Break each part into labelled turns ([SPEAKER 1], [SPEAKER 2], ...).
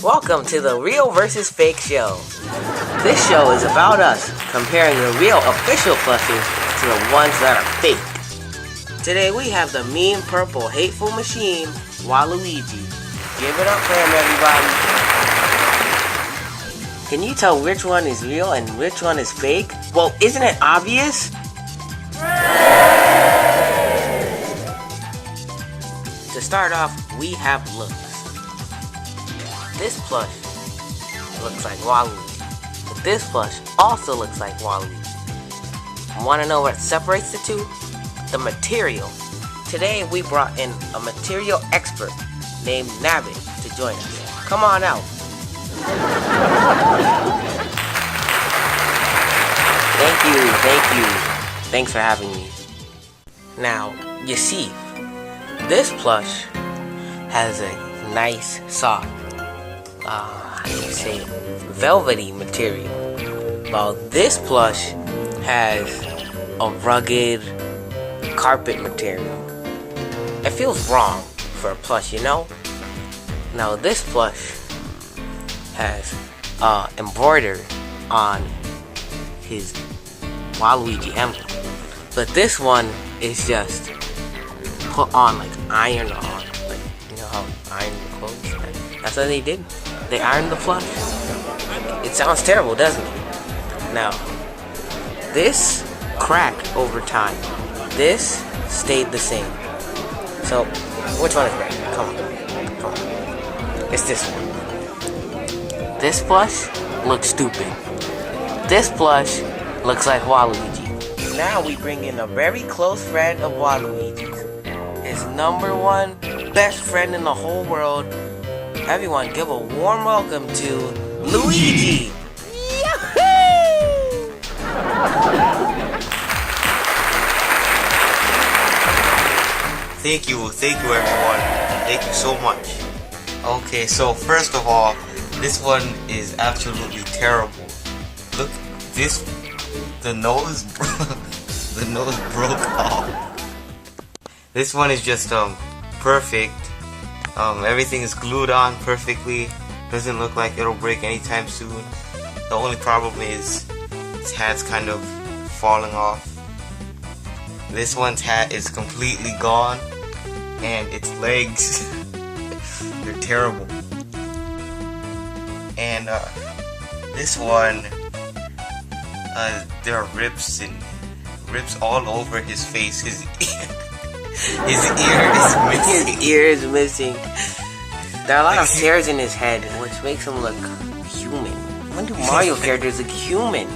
[SPEAKER 1] Welcome to the Real versus Fake show. This show is about us comparing the real official plushies to the ones that are fake. Today we have the mean purple hateful machine, Waluigi. Give it up for him, everybody. Can you tell which one is real and which one is fake? Well, isn't it obvious? To start off, we have looks. This plush looks like Waluigi, but this plush also looks like Waluigi. Want to know what separates the two? The material. Today we brought in a material expert named Nabbit to join us. Come on out. Thank you. Thanks for having me. Now, you see, this plush has a nice soft, velvety material, while this plush has a rugged carpet material. It feels wrong for a plush, you know? Now this plush has embroidered on his Waluigi emblem, but this one is just put on like iron on, like you know how iron the clothes. That's what they did. They ironed the plush. It sounds terrible, doesn't it? Now, this cracked over time. This stayed the same. So, which one is better? Come on. It's this one. This plush looks stupid. This plush looks like Waluigi. Now we bring in a very close friend of Waluigi's. His #1 best friend in the whole world. Everyone give a warm welcome to Luigi! Yahoo!
[SPEAKER 2] Thank you everyone. Thank you so much. Okay, so first of all, this one is absolutely terrible. Look, the nose broke off. This one is just perfect. Everything is glued on perfectly. Doesn't look like it'll break anytime soon. The only problem is its hat's kind of falling off. This one's hat is completely gone, and its legs they're terrible. And this one, there are rips all over his face. His
[SPEAKER 1] ear is missing. There are a lot of hairs in his head, which makes him look human. When do Mario characters look human?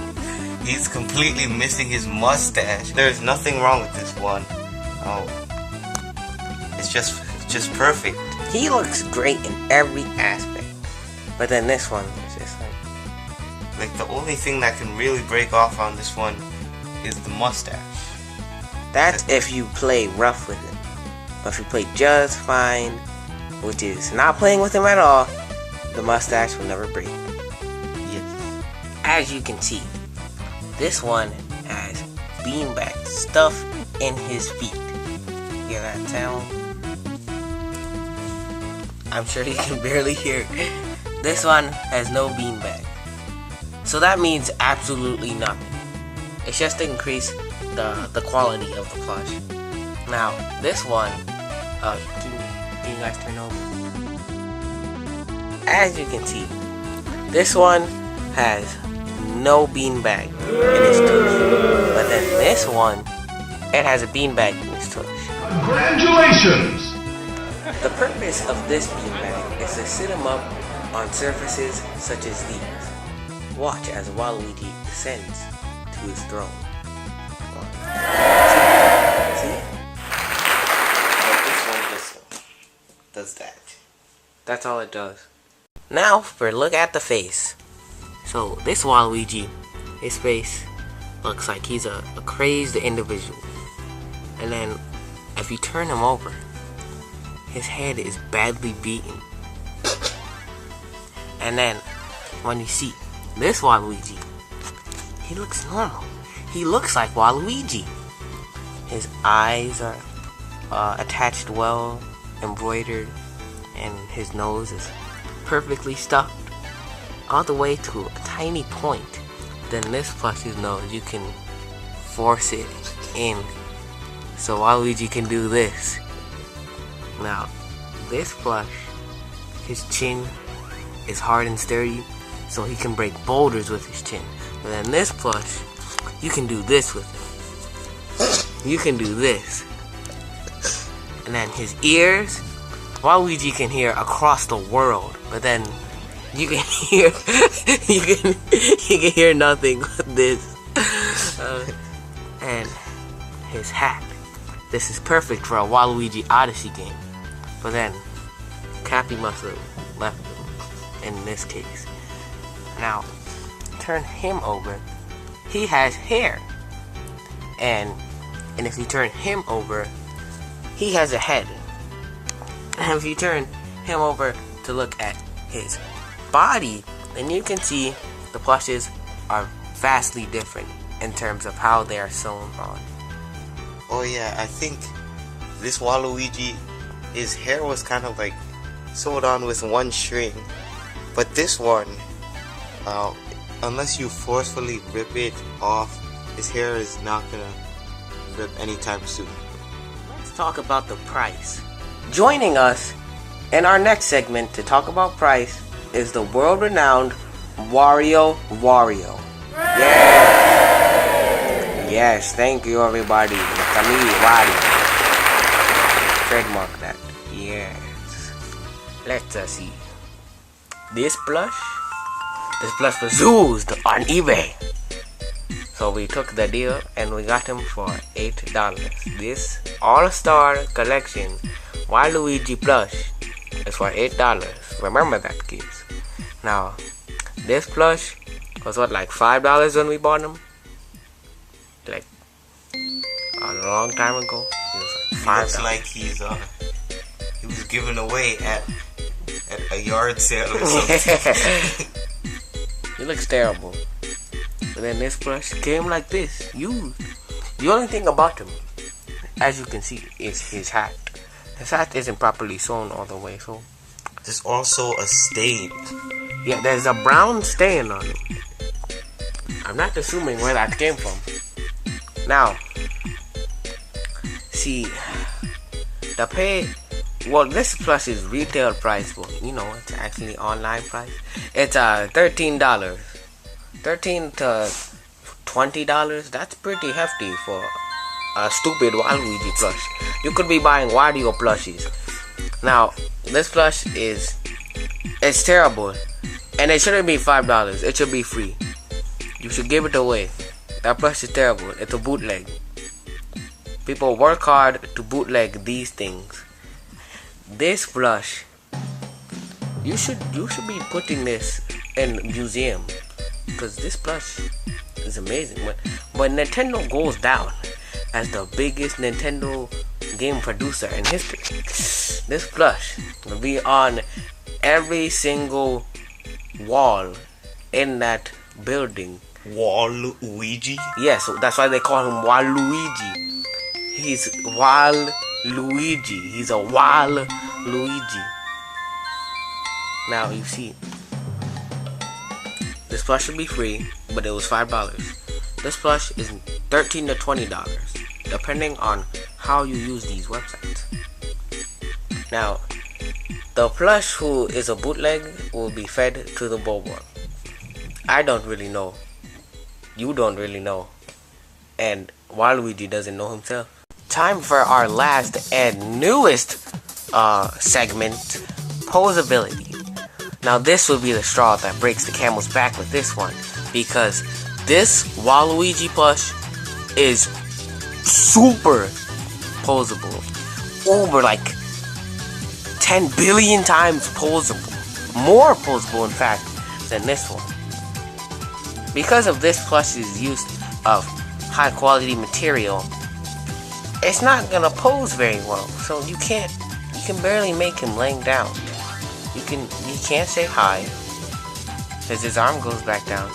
[SPEAKER 2] He's completely missing his mustache. There's nothing wrong with this one. Oh, it's just perfect.
[SPEAKER 1] He looks great in every aspect. But then this one is just
[SPEAKER 2] like the only thing that can really break off on this one is the mustache.
[SPEAKER 1] That's if you play rough with him. But if you play just fine, which is not playing with him at all, the mustache will never break.
[SPEAKER 2] Yes.
[SPEAKER 1] As you can see, this one has beanbag stuff in his feet. Hear that sound? I'm sure you can barely hear it. This one has no beanbag. So that means absolutely nothing. It's just to increase the quality of the plush. Now, this one, can you guys turn over? As you can see, this one has no beanbag in its tush. But then this one, it has a beanbag in its tush.
[SPEAKER 3] Congratulations!
[SPEAKER 1] The purpose of this beanbag is to sit him up on surfaces such as these. Watch as Waluigi descends to his throne. See?
[SPEAKER 2] This one just does that.
[SPEAKER 1] That's all it does. Now for a look at the face. So this Waluigi, his face looks like he's a crazed individual. And then if you turn him over, his head is badly beaten. And then when you see this Waluigi, he looks normal. He looks like Waluigi. His eyes are attached well, embroidered, and his nose is perfectly stuffed all the way to a tiny point. Then this plush's nose, you can force it in. So Waluigi can do this. Now, this plush, his chin is hard and sturdy, so he can break boulders with his chin. But then this plush, you can do this with him. You can do this. And then his ears, Waluigi can hear across the world. But then you can hear you can hear nothing with this. And his hat. This is perfect for a Waluigi Odyssey game. But then Cappy must have left him in this case. Now, turn him over. He has hair. And if you turn him over, he has a head. And if you turn him over to look at his body, then you can see the plushes are vastly different in terms of how they are sewn on.
[SPEAKER 2] Oh yeah, I think this Waluigi, his hair was kind of like sewed on with one string. But this one, unless you forcefully rip it off, his hair is not gonna rip anytime soon.
[SPEAKER 1] Let's talk about the price. Joining us in our next segment to talk about price is the world-renowned Wario. Yes, thank you everybody. Kamili Wario. Trademark that. Yes. Let's see. This plush was used on eBay. So we took the deal and we got him for $8. This All-Star Collection Waluigi plush is for $8. Remember that, kids. Now, this plush was what, like $5 when we bought him? Like a long time ago. It was like $5.
[SPEAKER 2] Looks like he was given away at a yard sale or something.
[SPEAKER 1] He looks terrible. But then this plush came like this, used. The only thing about him, as you can see, is his hat. His hat isn't properly sewn all the way, so
[SPEAKER 2] there's also a stain.
[SPEAKER 1] Yeah, there's a brown stain on him. I'm not assuming where that came from. Now, see, this plush's retail price, well, you know, it's actually online price. It's $13. $13 to $20. That's pretty hefty for a stupid Waluigi plush. You could be buying Wario plushies. Now, this plush it's terrible, and it shouldn't be $5. It should be free. You should give it away. That plush is terrible. It's a bootleg. People work hard to bootleg these things. This plush, you should be putting this in a museum, because this plush is amazing. When Nintendo goes down as the biggest Nintendo game producer in history, this plush will be on every single wall in that building.
[SPEAKER 2] Waluigi?
[SPEAKER 1] Yes, so that's why they call him Waluigi. He's Waluigi. He's a Waluigi. Now you see, this plush should be free, but it was $5. This plush is $13 to $20, depending on how you use these websites. Now, the plush who is a bootleg will be fed to the bulwark. I don't really know. You don't really know. And Waluigi doesn't know himself. Time for our last and newest segment, Poseability. Now this will be the straw that breaks the camel's back with this one, because this Waluigi plush is super poseable. Over like 10 billion times poseable. More poseable, in fact, than this one. Because of this plush's use of high quality material, it's not gonna pose very well. So you can barely make him laying down. He can't say hi, because his arm goes back down.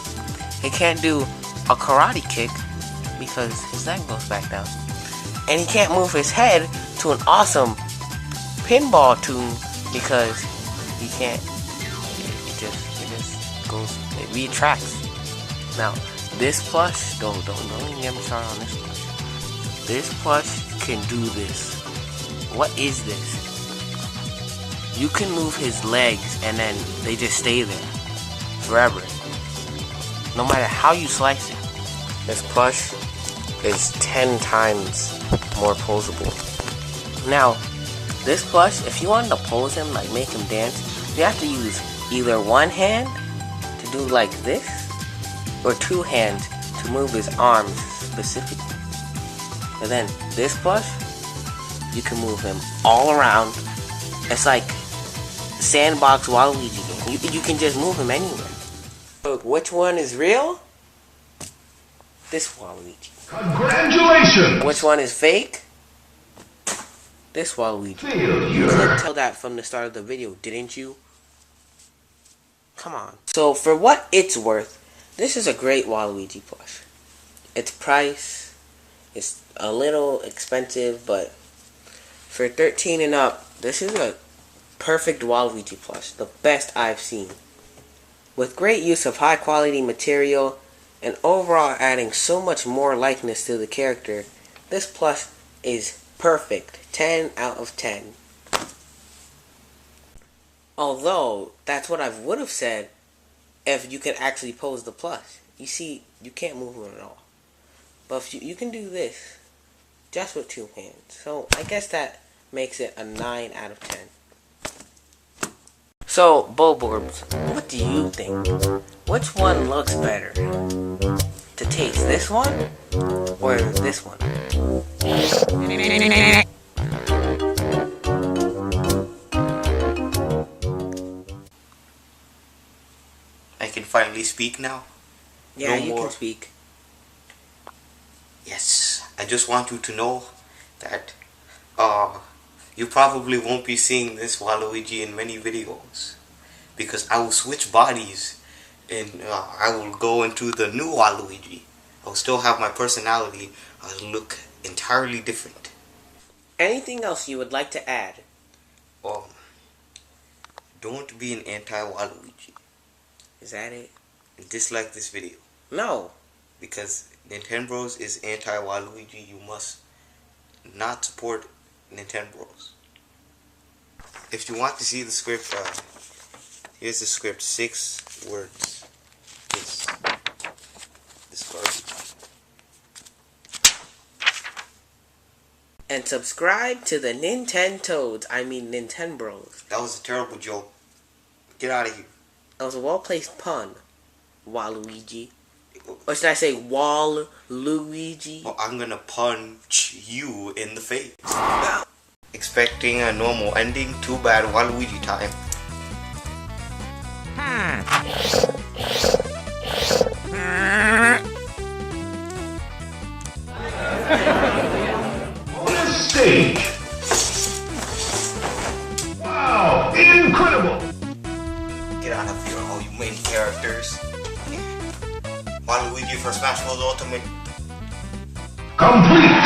[SPEAKER 1] He can't do a karate kick because his leg goes back down. And he can't move his head to an awesome pinball tune because he can't it retracts. Now, this plush, don't even get me started on this plush. This plush can do this. What is this? You can move his legs and then they just stay there forever. No matter how you slice it. This plush is 10 times more poseable. Now, this plush, if you wanted to pose him, like make him dance, you have to use either one hand to do like this, or two hands to move his arms specifically. And then this plush, you can move him all around. It's like sandbox Waluigi game. You can just move him anywhere. Look, which one is real? This Waluigi.
[SPEAKER 3] Congratulations!
[SPEAKER 1] Which one is fake? This Waluigi. You couldn't tell that from the start of the video, didn't you? Come on. So for what it's worth, this is a great Waluigi plush. Its price is a little expensive, but for 13 and up, this is a perfect Waluigi plush, the best I've seen. With great use of high quality material and overall adding so much more likeness to the character, this plush is perfect. 10 out of 10. Although, that's what I would have said if you could actually pose the plush. You see, you can't move him at all. But if you can do this, just with two hands. So, I guess that makes it a 9 out of 10. So, Boborbs, what do you think? Which one looks better? To taste, this one or this one?
[SPEAKER 2] I can finally speak now.
[SPEAKER 1] Yeah,
[SPEAKER 2] No
[SPEAKER 1] you
[SPEAKER 2] more.
[SPEAKER 1] can speak.
[SPEAKER 2] Yes, I just want you to know that you probably won't be seeing this Waluigi in many videos, because I will switch bodies and I will go into the new Waluigi. I'll still have my personality. I'll look entirely different.
[SPEAKER 1] Anything else you would like to add?
[SPEAKER 2] Don't be an anti-Waluigi.
[SPEAKER 1] Is that it?
[SPEAKER 2] Dislike this video.
[SPEAKER 1] No.
[SPEAKER 2] Because NintenBros is anti-Waluigi. You must not support NintenBros. If you want to see the script, here's the script. 6 words. This garbage.
[SPEAKER 1] And subscribe to the NintenToads. I mean NintenBros.
[SPEAKER 2] That was a terrible joke. Get out of here.
[SPEAKER 1] That was a well-placed pun. Waluigi. Or should I say Waluigi?
[SPEAKER 2] Well, I'm gonna punch you in the face. Expecting a normal ending. Too bad. Waluigi time.
[SPEAKER 3] On the stage. Wow, incredible!
[SPEAKER 2] Get out of here, all you main characters. Waluigi for Smash Bros. Ultimate.
[SPEAKER 3] Complete!